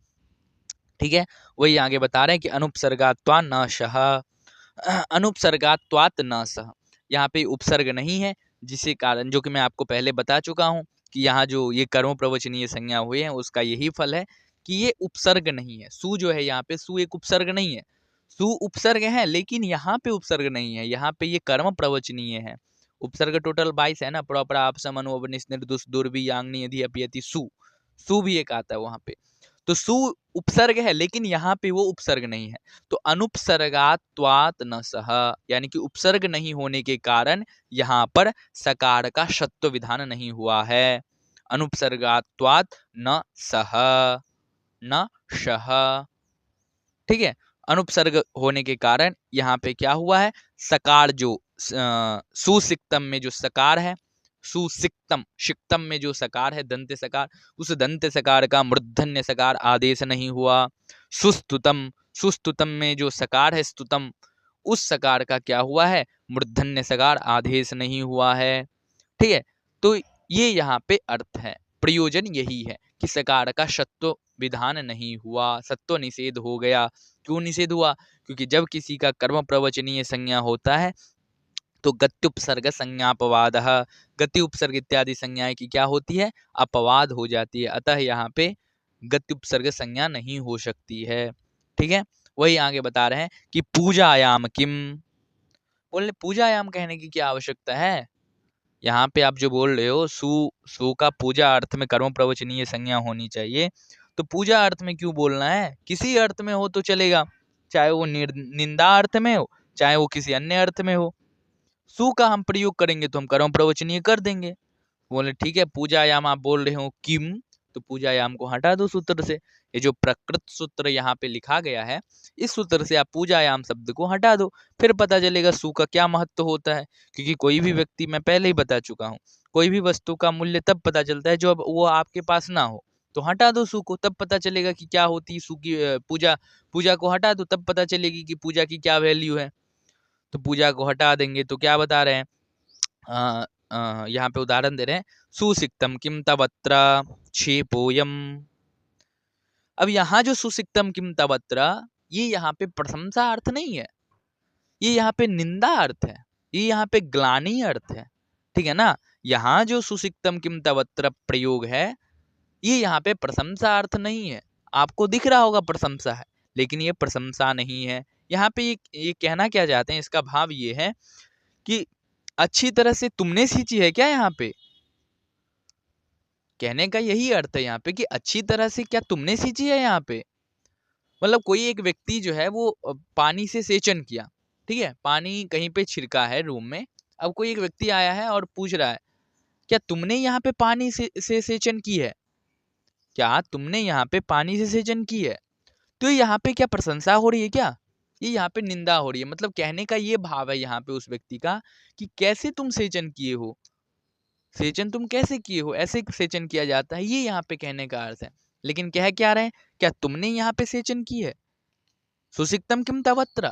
ठीक है। वही आगे बता रहे हैं कि अनुपसर्गात्वा न शह, अनुपसर्गात्वात न सह, यहाँ पे उपसर्ग नहीं है, जिसके कारण, जो कि मैं आपको पहले बता चुका हूँ कि यहाँ जो ये कर्म प्रवचनीय संज्ञा हुए हैं उसका यही फल है कि ये उपसर्ग नहीं है। सु जो है यहाँ पे सु एक उपसर्ग नहीं है, सु उपसर्ग है, लेकिन यहाँ पे उपसर्ग नहीं है, यहाँ पे ये कर्म प्रवचनीय है। उपसर्ग टोटल 22 है ना, प्रॉपर आप समनो निर्दुष दुर्भी यांगनी यदि अपयति सु भी एक आता है वहां पे। तो सु उपसर्ग है, लेकिन यहाँ पे वो उपसर्ग नहीं है। तो अनुपसर्गात्वात् न सह, यानी कि उपसर्ग नहीं होने के कारण यहाँ पर सकार का षत्व विधान नहीं हुआ है। अनुपसर्गात्वात् न सह न शह, ठीक है। अनुपसर्ग होने के कारण यहाँ पे क्या हुआ है, सकार जो सुसिक्तम में जो सकार है, सुसिक्तम शिक्तम में जो सकार है दंत सकार, उस दंत सकार का मूर्धन्य सकार आदेश नहीं हुआ। सुस्तुतम, सुस्तुतम में जो सकार है स्तुतम, उस सकार का क्या हुआ है, मूर्धन्य सकार आदेश नहीं हुआ है, ठीक है। तो ये यहाँ पे अर्थ है, प्रयोजन यही है कि सकार का सत्व विधान नहीं हुआ, सत्व निषेध हो गया। क्यों निषेध हुआ, क्योंकि जब किसी का कर्म प्रवचनीय संज्ञा होता है तो गत्युपसर्ग संज्ञापवाद, गति उपसर्ग इत्यादि संज्ञाएं की क्या होती है, अपवाद हो जाती है। अतः यहाँ पे गत्युपसर्ग संज्ञा नहीं हो सकती है, ठीक है। वही आगे बता रहे हैं कि पूजायाम किम, बोले पूजायाम कहने की क्या आवश्यकता है। यहाँ पे आप जो बोल रहे हो सु का पूजा अर्थ में कर्म प्रवचनीय संज्ञा होनी चाहिए, तो पूजा अर्थ में क्यों बोलना है, किसी अर्थ में हो तो चलेगा, चाहे वो निंदा अर्थ में हो, चाहे वो किसी अन्य अर्थ में हो। सु का हम प्रयोग करेंगे तो हम कर्म प्रवचनीय कर देंगे। बोले ठीक है, पूजायाम आप बोल रहे हो किम, तो पूजायाम को हटा दो सूत्र से। ये जो प्रकृत सूत्र यहाँ पे लिखा गया है, इस सूत्र से आप पूजायाम शब्द को हटा दो, फिर पता चलेगा सु का क्या महत्व होता है। क्योंकि कोई भी व्यक्ति, मैं पहले ही बता चुका हूँ, कोई भी वस्तु का मूल्य तब पता चलता है जब वो आपके पास ना हो। तो हटा दो सु को, तब पता चलेगा कि क्या होती है सु की पूजा। पूजा को हटा दो, तब पता चलेगी कि पूजा की क्या वैल्यू है। तो पूजा को हटा देंगे तो क्या बता रहे हैं, यहाँ पे उदाहरण दे रहे हैं, सुसिक्तम किम तवत्र क्षेपोयम। अब यहाँ जो सुसिक्तम किम तवत्र, ये यहाँ पे प्रशंसा अर्थ नहीं है, ये यहाँ पे निंदा अर्थ है, ये यहाँ पे ग्लानि अर्थ है, ठीक है ना। यहाँ जो सुसिक्तम किम तवत्र प्रयोग है, ये यहाँ पे प्रशंसा अर्थ नहीं है। आपको दिख रहा होगा प्रशंसा है, लेकिन ये प्रशंसा नहीं है। यहाँ पे ये कहना क्या चाहते हैं, इसका भाव ये है कि अच्छी तरह से तुमने सींची है क्या, यहाँ पे कहने का यही अर्थ है यहाँ पे कि अच्छी तरह से क्या तुमने सींची है यहाँ पे। मतलब कोई एक व्यक्ति जो है वो पानी से सेचन किया, ठीक है, पानी कहीं पे छिड़का है रूम में। अब कोई एक व्यक्ति आया है और पूछ रहा है, क्या तुमने यहाँ पे पानी से सेचन की है, क्या तुमने यहाँ पे पानी से सेचन की है। तो यहाँ पे क्या प्रशंसा हो रही है क्या, ये यहाँ पे निंदा हो रही है। मतलब कहने का ये भाव है यहाँ पे उस व्यक्ति का कि कैसे तुम सेचन किए हो, सेचन तुम कैसे किए हो, ऐसे सेचन किया जाता है, ये यहाँ पे कहने का अर्थ है। लेकिन कह क्या रहे हैं, क्या तुमने यहाँ पे सेचन की है, सुसिक्तम किम तवत्र,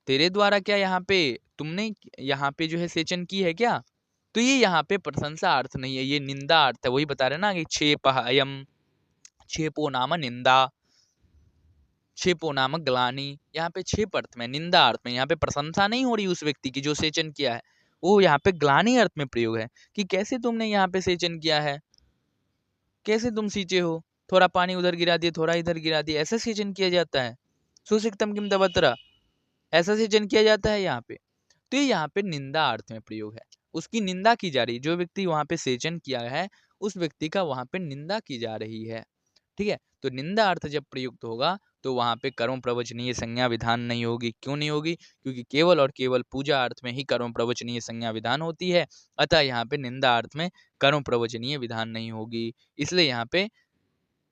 तेरे द्वारा क्या यहाँ पे तुमने यहाँ पे जो है सेचन की है क्या। तो ये यहाँ पे प्रशंसा अर्थ नहीं है, ये निंदा अर्थ है। वही बता रहे ना कि क्षेपः अयम, क्षेपो नाम निंदा, क्षेपो नाम ग्लानि। यहाँ पे क्षेप अर्थ में, निंदा अर्थ में, यहाँ पे प्रशंसा नहीं हो रही उस व्यक्ति की जो सेचन किया है, वो यहाँ पे ग्लानि अर्थ में प्रयोग है कि कैसे तुमने यहाँ पे सेचन किया है, कैसे तुम सींचे हो, थोड़ा पानी उधर गिरा दिए, थोड़ा इधर गिरा दिए, ऐसा सेचन किया जाता है। सुसिक्तम किम तवत्र, ऐसा सेचन किया जाता है यहाँ पे। तो ये यहाँ पे निंदा अर्थ में प्रयोग है, उसकी निंदा की जा रही है। जो व्यक्ति वहां पे सेचन किया है, उस व्यक्ति का वहां पे निंदा की जा रही है, ठीक है। तो निंदा अर्थ जब प्रयुक्त होगा तो वहां पे कर्म प्रवचनीय संज्ञा विधान नहीं होगी। क्यों नहीं होगी, क्योंकि केवल और केवल पूजा अर्थ में ही कर्म प्रवचनीय संज्ञा विधान होती है। अतः यहाँ पे निंदा अर्थ में कर्म प्रवचनीय विधान नहीं होगी, इसलिए यहाँ पे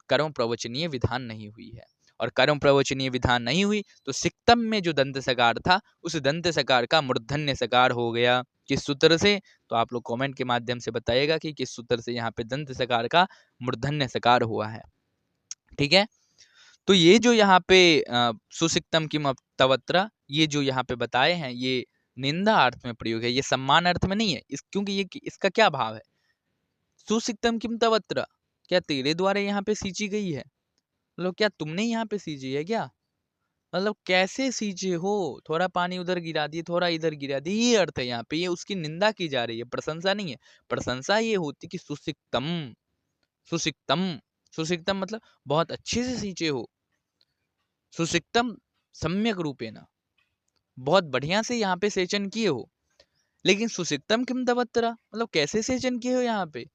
कर्म प्रवचनीय विधान नहीं हुई है। और कर्म प्रवचनीय विधान नहीं हुई तो सिक्तम में जो दंत सकार था, उस दंत सकार का मूर्धन्य सकार हो गया। किस सूत्र से, तो आप लोग कमेंट के माध्यम से बताइएगा कि किस सूत्र से यहाँ पे दंत सकार का मूर्धन्य सकार हुआ है, ठीक है। तो ये जो यहाँ पे सुसिक्तम किम तवत्र, ये जो यहाँ पे बताए हैं, ये निंदा अर्थ में प्रयोग है, ये सम्मान अर्थ में नहीं है। क्योंकि ये इसका क्या भाव है, सुसिक्तम किम तवत्र, क्या तेरे द्वारा यहाँ पे सींची गई है, मतलब क्या तुमने यहाँ पे सींची है क्या, मतलब कैसे सींचे हो, थोड़ा पानी उधर गिरा दिए, थोड़ा इधर गिरा दिए, ये अर्थ है यहाँ पे। ये उसकी निंदा की जा रही है, प्रशंसा नहीं है। प्रशंसा ये होती कि सुसिक्तम, सुसिक्तम, सुसिक्तम मतलब बहुत अच्छे से सींचे हो। सुसिक्तम सम्यक रूपेण, बहुत बढ़िया से यहाँ पे सेचन किए हो, लेकिन सुसिक्तम किम तवत्रा, मतलब कैसे सेचन किए हो यहाँ पे,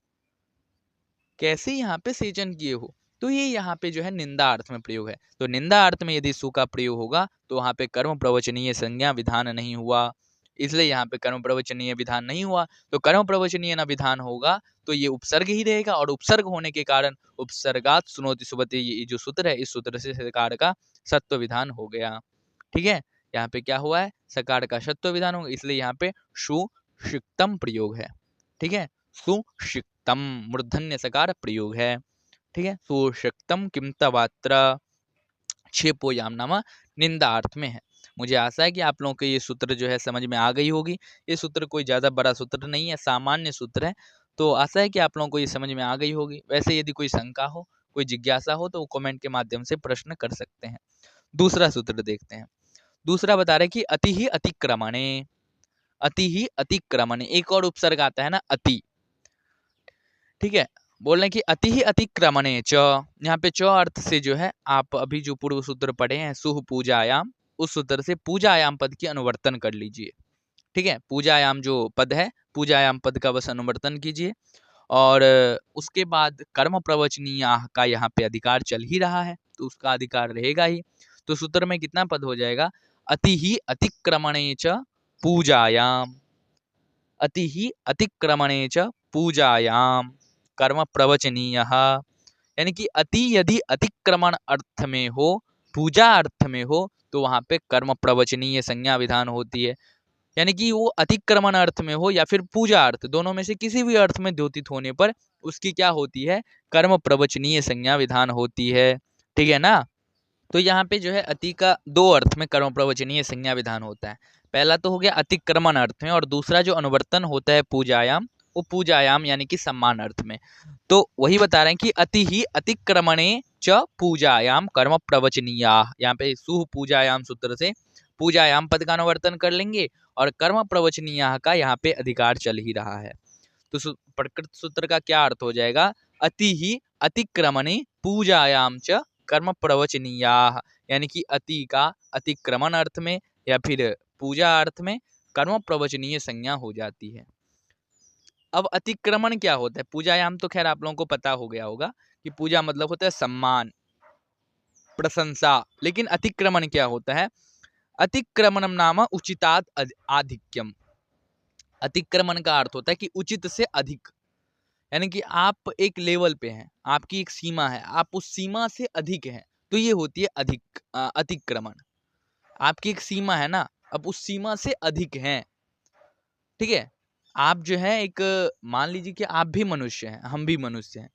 कैसे यहाँ पे सेचन किए हो। तो ये यहाँ पे जो है निंदा अर्थ में प्रयोग है। तो निंदा अर्थ में यदि सु का प्रयोग होगा तो वहाँ पे कर्म प्रवचनीय संज्ञा विधान नहीं हुआ, इसलिए यहाँ पे कर्म प्रवचनीय विधान नहीं हुआ। तो कर्म प्रवचनीय ना विधान होगा तो ये उपसर्ग ही रहेगा, और उपसर्ग होने के कारण उपसर्गात सुनोति सुबते, ये जो सूत्र है, इस सूत्र से सकार का सत्व विधान हो गया। ठीक है, यहाँ पे क्या हुआ है, सकार का सत्व विधान होगा, इसलिए यहाँ पे सुषिक्तम प्रयोग है। ठीक है, सुषिक्तम मूर्धन्य सकार प्रयोग है। ठीक है, सुषिक्तम किम तवात्र क्षेपोयाम नामा निंदा अर्थ में है। मुझे आशा है कि आप लोगों को ये सूत्र जो है समझ में आ गई होगी। ये सूत्र कोई ज़्यादा बड़ा सूत्र नहीं है, सामान्य सूत्र है। तो आशा है कि आप लोगों को ये समझ में आ गई होगी। वैसे यदि कोई शंका हो, कोई जिज्ञासा हो तो वो कमेंट के माध्यम से प्रश्न कर सकते हैं। दूसरा सूत्र देखते हैं। दूसरा बता रहे कि अति ही अतिक्रमणे, अति ही अतिक्रमणे, एक और उपसर्ग आता है ना, अति। ठीक है, बोल रहे हैं कि अति ही अतिक्रमणे च, यहाँ पे च अर्थ से जो है आप अभी जो पूर्व सूत्र पढ़े हैं सुह पूजायाम, उस सूत्र से पूजायाम पद की अनुवर्तन कर लीजिए। ठीक है, पूजायाम जो पद है, पूजायाम पद का बस अनुवर्तन कीजिए, और उसके बाद कर्म प्रवचनीय का यहाँ पे अधिकार चल ही रहा है तो उसका अधिकार रहेगा ही। तो सूत्र में कितना पद हो जाएगा, अति ही अतिक्रमणे च पूजायाम, अति ही अतिक्रमणे च पूजायाम कर्म प्रवचनीय, यानी कि अति यदि अतिक्रमण अर्थ में हो, पूजा अर्थ में हो, तो वहां पे कर्म प्रवचनीय संज्ञा विधान होती है। यानी कि वो अतिक्रमण अर्थ में हो या फिर पूजा अर्थ, दोनों में से किसी भी अर्थ में द्योतित होने पर उसकी क्या होती है, कर्म प्रवचनीय संज्ञा विधान होती है। ठीक है ना। तो यहाँ पे जो है अति का दो अर्थ में कर्म प्रवचनीय संज्ञा विधान होता है। पहला तो हो गया अतिक्रमण अर्थ में, और दूसरा जो अनुवर्तन होता है पूजायाम, वो पूजायाम यानी कि सम्मान अर्थ में। तो वही बता रहे हैं कि अति ही अतिक्रमणे च पूजायाम कर्म प्रवचनीया, यहाँ पे सुह पूजायाम सूत्र से पूजायाम पद का अनुवर्तन कर लेंगे, और कर्म प्रवचनीया का यहाँ पे अधिकार चल ही रहा है। तो प्रकृत सूत्र का क्या अर्थ हो जाएगा, अति ही अतिक्रमणे पूजायाम च कर्म प्रवचनीया, यानी कि अति का अतिक्रमण अर्थ में या फिर पूजा अर्थ में कर्म प्रवचनीय संज्ञा हो जाती है। अब अतिक्रमण क्या होता है, पूजायाम तो खैर आप लोगों को पता हो गया होगा कि पूजा मतलब होता है सम्मान, प्रशंसा, लेकिन अतिक्रमण क्या होता है, अतिक्रमणम नाम उचितात् आधिक्यम। अतिक्रमण का अर्थ होता है कि उचित से अधिक, यानी कि आप एक लेवल पे हैं, आपकी एक सीमा है, आप उस सीमा से अधिक हैं, तो ये होती है अतिक्रमण। आपकी एक सीमा है ना, अब उस सीमा से अधिक हैं। ठीक है, आप जो है एक, मान लीजिए कि आप भी मनुष्य हैं, हम भी मनुष्य हैं,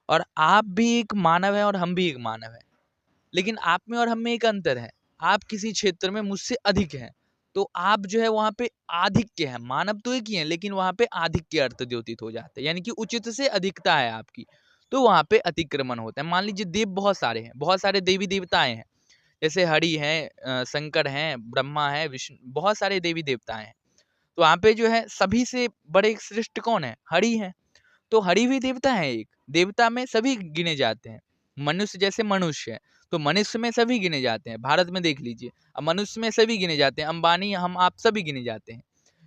और आप भी एक मानव है और हम भी एक मानव है, लेकिन आप में और हम में एक अंतर है, आप किसी क्षेत्र में मुझसे अधिक हैं, तो आप जो है वहां पे आधिक्य है, मानव तो एक ही है लेकिन वहां पे आधिक्य अर्थ द्योतित हो जाते हैं, यानी कि उचित से अधिकता है आपकी, तो वहां पे अतिक्रमण होता है। मान लीजिए देव बहुत सारे हैं, बहुत सारे देवी देवताएं हैं, जैसे हरि हैं, शंकर हैं, ब्रह्मा है, विष्णु, बहुत सारे देवी देवताएं हैं। तो वहाँ पे जो है सभी से बड़े श्रेष्ठ कौन है, हरि है। तो हरि भी देवता है, एक देवता में सभी गिने जाते हैं। मनुष्य जैसे मनुष्य है तो मनुष्य में सभी गिने जाते हैं, भारत में देख लीजिए, अब मनुष्य में सभी गिने जाते हैं, अंबानी हम आप सभी गिने जाते हैं।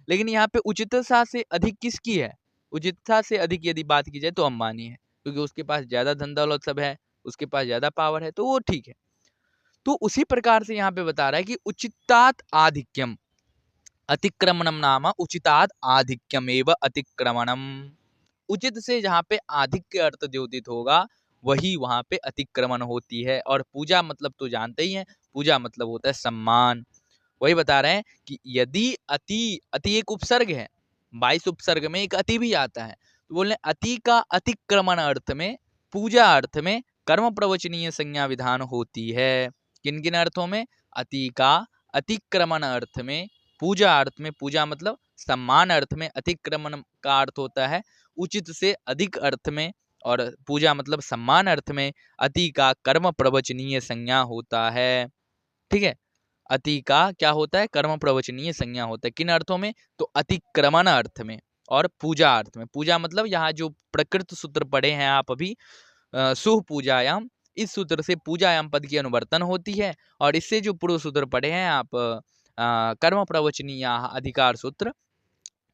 लेकिन यहाँ पे उचितता से अधिक किसकी है, उचितता से अधिक यदि बात की जाए तो अंबानी है, क्योंकि उसके पास ज्यादा धन दौलत सब है, उसके पास ज्यादा पावर है, तो वो ठीक है। तो उसी प्रकार से यहाँ पे बता रहा है कि उचितात् आधिक्यम, अतिक्रमणम नाम उचितात् आधिक्यमेव अतिक्रमणम, उचित से जहाँ पे आधिक्य अर्थ द्योतित होगा वही वहां पे अतिक्रमण होती है। और पूजा मतलब तो जानते ही हैं, पूजा मतलब होता है सम्मान। वही बता रहे हैं कि यदि अति, अति एक उपसर्ग है, 22 उपसर्ग में एक अति भी आता है, तो बोले अति का अतिक्रमण अर्थ में, पूजा अर्थ में कर्म प्रवचनीय संज्ञा विधान होती है। किन किन अर्थों में, अति का अतिक्रमण अर्थ में, पूजा अर्थ में, पूजा मतलब सम्मान अर्थ में, अतिक्रमण का अर्थ होता है उचित से अधिक अर्थ में, और पूजा मतलब सम्मान अर्थ में अति का कर्म प्रवचनीय संज्ञा होता है। ठीक है, अति का क्या होता है, कर्म प्रवचनीय संज्ञा होता है। किन अर्थों में, तो अतिक्रमण अर्थ में और पूजा अर्थ में। पूजा मतलब यहाँ जो प्रकृत सूत्र पढ़े हैं आप अभी, सुह पूजायाम, इस सूत्र से पूजायाम पद की अनुवर्तन होती है, और इससे जो पूर्व सूत्र पढ़े हैं आप कर्म प्रवचनीय अधिकार सूत्र,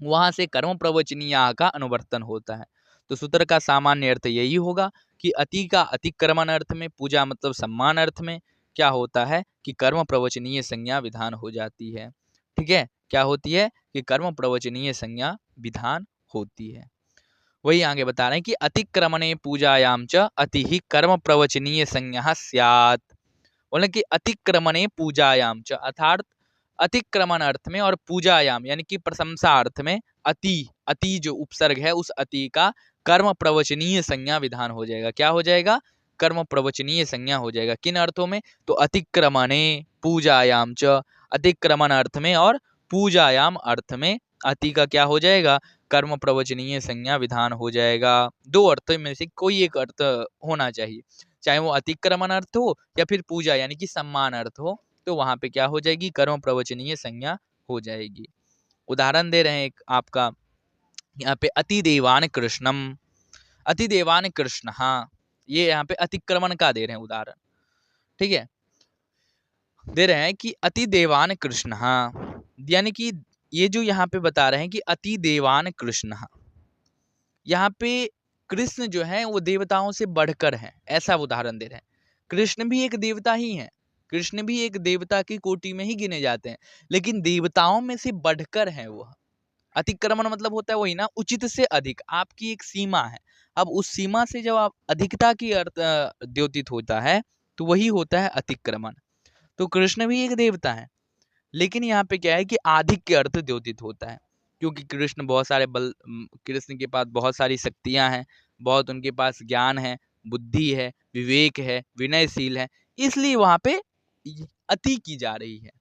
वहां से कर्म प्रवचनीय का अनुवर्तन होता है। तो सूत्र का सामान्य अर्थ यही होगा कि अति का अतिक्रमण अर्थ में, पूजा मतलब सम्मान अर्थ में क्या होता है कि कर्म प्रवचनीय संज्ञा विधान हो जाती है। ठीक है, क्या होती है कि कर्म प्रवचनीय संज्ञा विधान होती है। वही आगे बता रहे हैं कि अतिक्रमणे पूजायाम च अति ही कर्म प्रवचनीय संज्ञा स्यात्। बोले कि अतिक्रमणे पूजायाम च, अर्थात अतिक्रमण अर्थ में और पूजायाम यानी कि प्रशंसा अर्थ में अति, अति जो उपसर्ग है उस अति का कर्म प्रवचनीय संज्ञा विधान हो जाएगा। क्या हो जाएगा? कर्म प्रवचनीय संज्ञा हो जाएगा। किन अर्थों में? तो अतिक्रमणे पूजायाम च, अतिक्रमण अर्थ में और पूजायाम अर्थ में अति का क्या हो जाएगा? कर्म प्रवचनीय संज्ञा विधान हो जाएगा। दो अर्थ में से कोई एक अर्थ होना चाहिए, चाहे वो अतिक्रमण अर्थ हो या फिर पूजा यानी कि सम्मान अर्थ हो, तो वहां पे क्या हो जाएगी? कर्म प्रवचनीय संज्ञा हो जाएगी। उदाहरण दे रहे हैं एक आपका यहाँ पे अतिदेवान कृष्णम, अतिदेवान कृष्ण, हाँ ये यहाँ पे अतिक्रमण का दे रहे हैं उदाहरण। ठीक है, दे रहे हैं कि अतिदेवान कृष्ण, यानी कि ये जो यहाँ पे बता रहे हैं कि अतिदेवान कृष्ण, यहाँ पे कृष्ण जो है वो देवताओं से बढ़कर है, ऐसा उदाहरण दे रहे हैं। कृष्ण भी एक देवता ही है, कृष्ण भी एक देवता की कोटि में ही गिने जाते हैं, लेकिन देवताओं में से बढ़कर है वो। अतिक्रमण मतलब होता है वही ना, उचित से अधिक, आपकी एक सीमा है, अब उस सीमा से जब आप अधिकता की अर्थ द्योतित होता है तो वही होता है अतिक्रमण। तो कृष्ण भी एक देवता है, लेकिन यहाँ पे क्या है कि आधिक के अर्थ द्योतित होता है, क्योंकि कृष्ण बहुत सारे कृष्ण के पास बहुत सारी शक्तियां हैं, बहुत उनके पास ज्ञान है, बुद्धि है, विवेक है, विनयशील है, इसलिए वहां पे अति की जा रही है।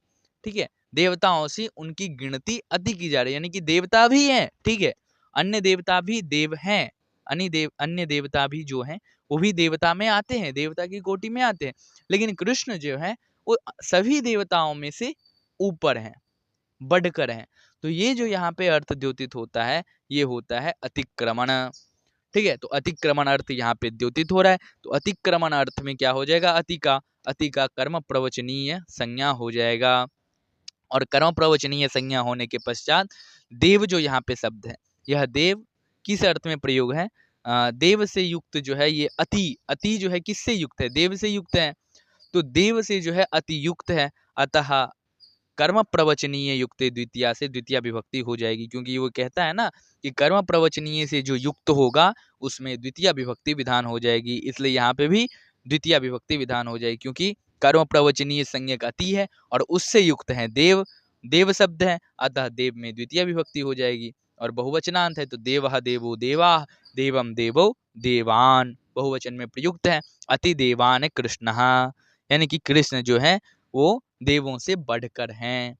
ठीक है, देवताओं से उनकी गिनती अति की जा रही है, यानी कि देवता भी हैं, ठीक है, अन्य देवता भी देव हैं, अन्य देवता भी जो हैं वो भी देवता में आते हैं, देवता की कोटि में आते हैं, लेकिन कृष्ण जो है वो सभी देवताओं में से ऊपर हैं, बढ़कर हैं। तो ये जो यहाँ पे अर्थ द्योतित होता है ये होता है अतिक्रमण। ठीक है, तो अतिक्रमण अर्थ यहाँ पे द्योतित हो रहा है, तो अतिक्रमण अर्थ में क्या हो जाएगा? अति का कर्म प्रवचनीय संज्ञा हो जाएगा। और कर्म प्रवचनीय संज्ञा होने के पश्चात देव जो यहाँ पे शब्द है, यह देव किस अर्थ में प्रयोग है? देव से युक्त जो है ये अति जो है किससे युक्त है? देव से युक्त है, तो देव से जो है अति युक्त है, अतः कर्म प्रवचनीय युक्त द्वितीया से द्वितीय विभक्ति हो जाएगी, क्योंकि वो कहता है ना कि कर्म प्रवचनीय से जो युक्त होगा उसमें द्वितीय विभक्ति विधान हो जाएगी, इसलिए यहाँ पे भी द्वितीय विभक्ति विधान हो जाएगी, क्योंकि कर्म प्रवचनीय संज्ञक अति है और उससे युक्त है देव, देव शब्द है, अतः देव में द्वितीय विभक्ति हो जाएगी। और बहुवचनांत है तो देवः देवो देवाः देवम देवो देवान, बहुवचन में प्रयुक्त है। अति देवान कृष्णः, यानी कि कृष्ण जो है वो देवों से बढ़कर हैं।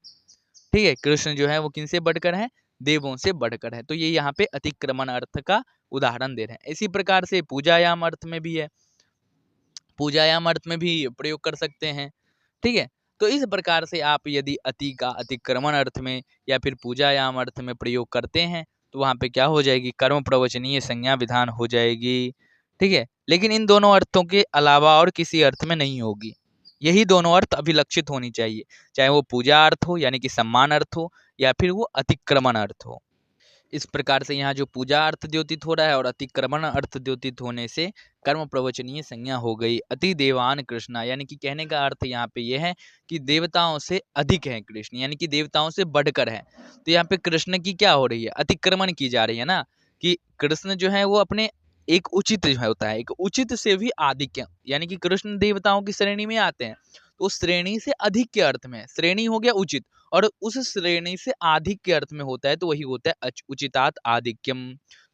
ठीक है, कृष्ण जो है वो किन से बढ़कर हैं? देवों से बढ़कर है। तो ये यहाँ पे अतिक्रमण अर्थ का उदाहरण दे रहे हैं। इसी प्रकार से पूजायाम अर्थ में भी है, पूजायाम अर्थ में भी प्रयोग कर सकते हैं। ठीक है, तो इस प्रकार से आप यदि अति का अतिक्रमण अर्थ में या फिर पूजायाम अर्थ में प्रयोग करते हैं तो वहाँ पे क्या हो जाएगी? कर्म प्रवचनीय संज्ञा विधान हो जाएगी। ठीक है, लेकिन इन दोनों अर्थों के अलावा और किसी अर्थ में नहीं होगी, यही दोनों अर्थ अभिलक्षित होनी चाहिए, चाहे वो पूजा अर्थ हो यानी कि सम्मान अर्थ हो या फिर वो अतिक्रमण अर्थ हो। इस प्रकार से यहाँ जो पूजा अर्थ द्योतित हो रहा है और अतिक्रमण अर्थ द्योतित होने से कर्म प्रवचनीय संज्ञा हो गई। अति देवान कृष्णा, यानी कि कहने का अर्थ यहाँ पे ये है कि देवताओं से अधिक है कृष्ण, यानी कि देवताओं से बढ़कर है। तो यहाँ पे कृष्ण की क्या हो रही है? अतिक्रमण की जा रही है ना, कि कृष्ण जो है वो अपने एक उचित जो है होता है, एक उचित से भी आधिक्य, यानी कि कृष्ण देवताओं की श्रेणी में आते हैं, तो उस श्रेणी से अधिक के अर्थ में, श्रेणी हो गया उचित, और उस श्रेणी से अधिक के अर्थ में होता है तो वही होता है उचितात् आधिक्यम।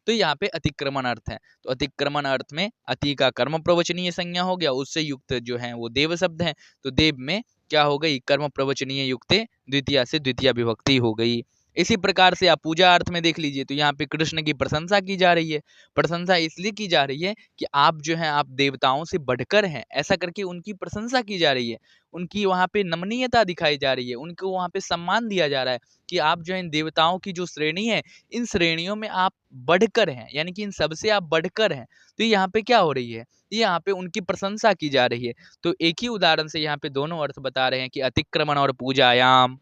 तो यहाँ पे अतिक्रमण अर्थ है, तो अतिक्रमण अर्थ में अति का कर्म प्रवचनीय संज्ञा हो गया, उससे युक्त जो है वो देव शब्द है, तो देव में क्या हो गई? कर्म प्रवचनीय युक्त द्वितीय से द्वितीय विभक्ति हो गई। इसी प्रकार से आप पूजा अर्थ में देख लीजिए, तो यहाँ पे कृष्ण की प्रशंसा की जा रही है। प्रशंसा इसलिए की जा रही है कि आप जो है आप देवताओं से बढ़कर हैं, ऐसा करके उनकी प्रशंसा की जा रही है, उनकी वहाँ पे नमनीयता दिखाई जा रही है, उनको वहाँ पे सम्मान दिया जा रहा है कि आप जो है इन देवताओं की जो श्रेणी है, इन श्रेणियों में आप बढ़कर हैं, यानी कि इन सबसे आप बढ़कर हैं। तो यहाँ पे क्या हो रही है? ये यहाँ पे उनकी प्रशंसा की जा रही है। तो एक ही उदाहरण से यहाँ पे दोनों अर्थ बता रहे हैं कि अतिक्रमण और पूजायाम,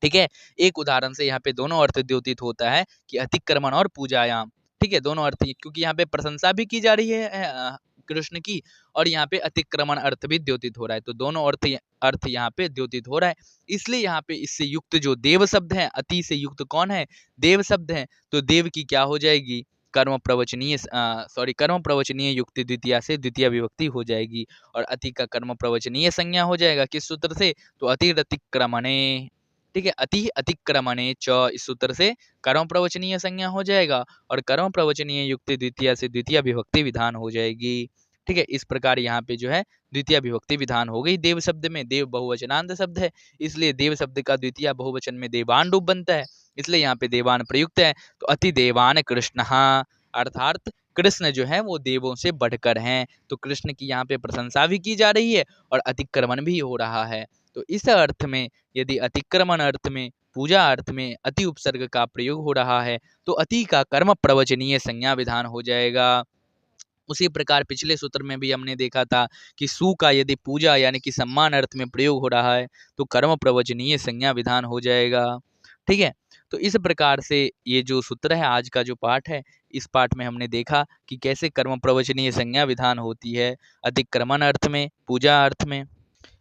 ठीक है। एक उदाहरण से यहाँ पे दोनों अर्थ द्योतित होता है कि अतिक्रमण और पूजायाम, ठीक है, दोनों अर्थ, क्योंकि यहाँ पे प्रशंसा भी की जा रही है कृष्ण की, और यहाँ पे अतिक्रमण अर्थ भी द्योतित हो रहा है। तो दोनों अर्थ यहाँ पे द्योतित हो रहा है। इसलिए यहाँ पे इससे युक्त जो देव शब्द है, अति से युक्त कौन है, देव शब्द है। तो देव की क्या हो जाएगी, कर्म प्रवचनीय, कर्म प्रवचनीय युक्ति द्वितीया से द्वितीय विभक्ति हो जाएगी, और अति का कर्म प्रवचनीय संज्ञा हो जाएगा किस सूत्र से, तो अतिक्रमणे, ठीक है। अति अतिक्रमणे च, इस सूत्र से कर्म प्रवचनीय संज्ञा हो जाएगा, और कर्म प्रवचनीय युक्ति द्वितीय से द्वितीय विभक्ति विधान हो जाएगी, ठीक है। इस प्रकार यहाँ पे जो है द्वितीय विभक्ति विधान हो गई देव शब्द में। देव बहुवचनांत शब्द है, इसलिए देव शब्द का द्वितीय बहुवचन में देवान रूप बनता है, इसलिए यहाँ पे देवान प्रयुक्त है। तो अति देवान कृष्ण, अर्थात कृष्ण जो है वो देवों से बढ़कर हैं। तो कृष्ण की यहाँ पे प्रशंसा भी की जा रही है और अतिक्रमण भी हो रहा है। तो इस अर्थ में यदि अतिक्रमण अर्थ में, पूजा अर्थ में अति उपसर्ग का प्रयोग हो रहा है, तो अति का कर्म प्रवचनीय संज्ञा विधान हो जाएगा। उसी प्रकार पिछले सूत्र में भी हमने देखा था कि सु का यदि पूजा यानी कि सम्मान अर्थ में प्रयोग हो रहा है, तो कर्म प्रवचनीय संज्ञा विधान हो जाएगा, ठीक है। तो इस प्रकार से ये जो सूत्र है, आज का जो पाठ है, इस पाठ में हमने देखा कि कैसे कर्म प्रवचनीय संज्ञा विधान होती है अतिक्रमण अर्थ में, पूजा अर्थ में।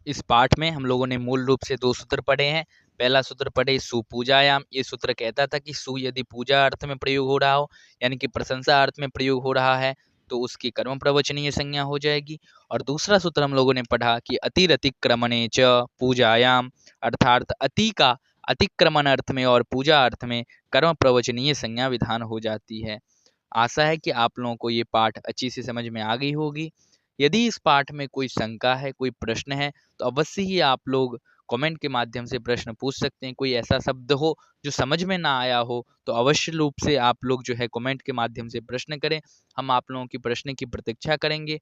इस पाठ में हम लोगों ने मूल रूप से 2 सूत्र पढ़े हैं। पहला सूत्र पढ़े सुपूजायाम, ये सूत्र कहता था कि सु यदि पूजा अर्थ में प्रयोग हो रहा हो, यानी कि प्रशंसा अर्थ में प्रयोग हो रहा है, तो उसकी कर्म प्रवचनीय संज्ञा हो जाएगी। और दूसरा सूत्र हम लोगों ने पढ़ा कि अतिरतिक्रमणे च पूजायाम, अर्थात अति का अतिक्रमण अर्थ में और पूजा अर्थ में कर्म प्रवचनीय संज्ञा विधान हो जाती है। आशा है कि आप लोगों को ये पाठ अच्छी से समझ में आ गई होगी। यदि इस पाठ में कोई शंका है, कोई प्रश्न है, तो अवश्य ही आप लोग कमेंट के माध्यम से प्रश्न पूछ सकते हैं। कोई ऐसा शब्द हो जो समझ में ना आया हो, तो अवश्य रूप से आप लोग जो है कमेंट के माध्यम से प्रश्न करें। हम आप लोगों की प्रश्न की प्रतीक्षा करेंगे,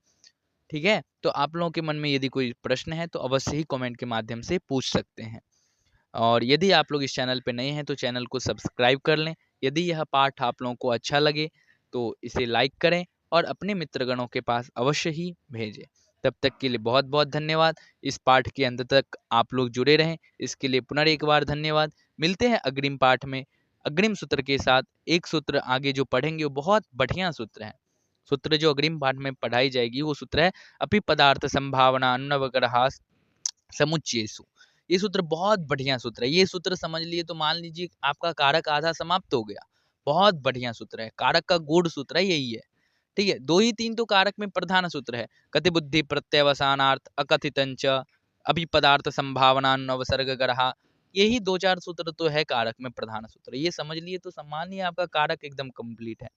ठीक है। तो आप लोगों के मन में यदि कोई प्रश्न है तो अवश्य ही कमेंट के माध्यम से पूछ सकते हैं। और यदि आप लोग इस चैनल पे नए हैं तो चैनल को सब्सक्राइब कर लें। यदि यह पाठ आप लोगों को अच्छा लगे तो इसे लाइक करें और अपने मित्रगणों के पास अवश्य ही भेजें। तब तक के लिए बहुत बहुत धन्यवाद। इस पाठ के अंत तक आप लोग जुड़े रहें, इसके लिए पुनः एक बार धन्यवाद। मिलते हैं अग्रिम पाठ में अग्रिम सूत्र के साथ। एक सूत्र आगे जो पढ़ेंगे वो बहुत बढ़िया सूत्र है। सूत्र जो अग्रिम पाठ में पढ़ाई जाएगी वो सूत्र है अपि पदार्थ संभावना अन्नवग्रहास समुच्चयेषु। ये सूत्र बहुत बढ़िया सूत्र है। ये सूत्र समझ लिए तो मान लीजिए आपका कारक आधा समाप्त हो गया। बहुत बढ़िया सूत्र है, कारक का गूढ़ सूत्र है, यही है, ठीक है। 2 ही 3 तो कारक में प्रधान सूत्र है, कति बुद्धि प्रत्यवसानार्थ अकथितंच अभि पदार्थ संभावना नवसर्ग ग्रहा। यही 2-4 सूत्र तो है कारक में प्रधान सूत्र। ये समझ लिए तो सम्मान ही आपका कारक एकदम कंप्लीट है।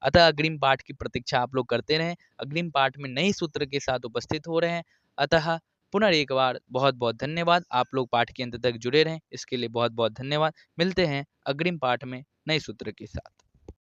अतः अग्रिम पाठ की प्रतीक्षा आप लोग करते रहें। अग्रिम पाठ में नए सूत्र के साथ उपस्थित हो रहे हैं। अतः पुनः एक बार बहुत बहुत धन्यवाद। आप लोग पाठ के अंत तक जुड़े रहें, इसके लिए बहुत बहुत धन्यवाद। मिलते हैं अग्रिम पाठ में नए सूत्र के साथ।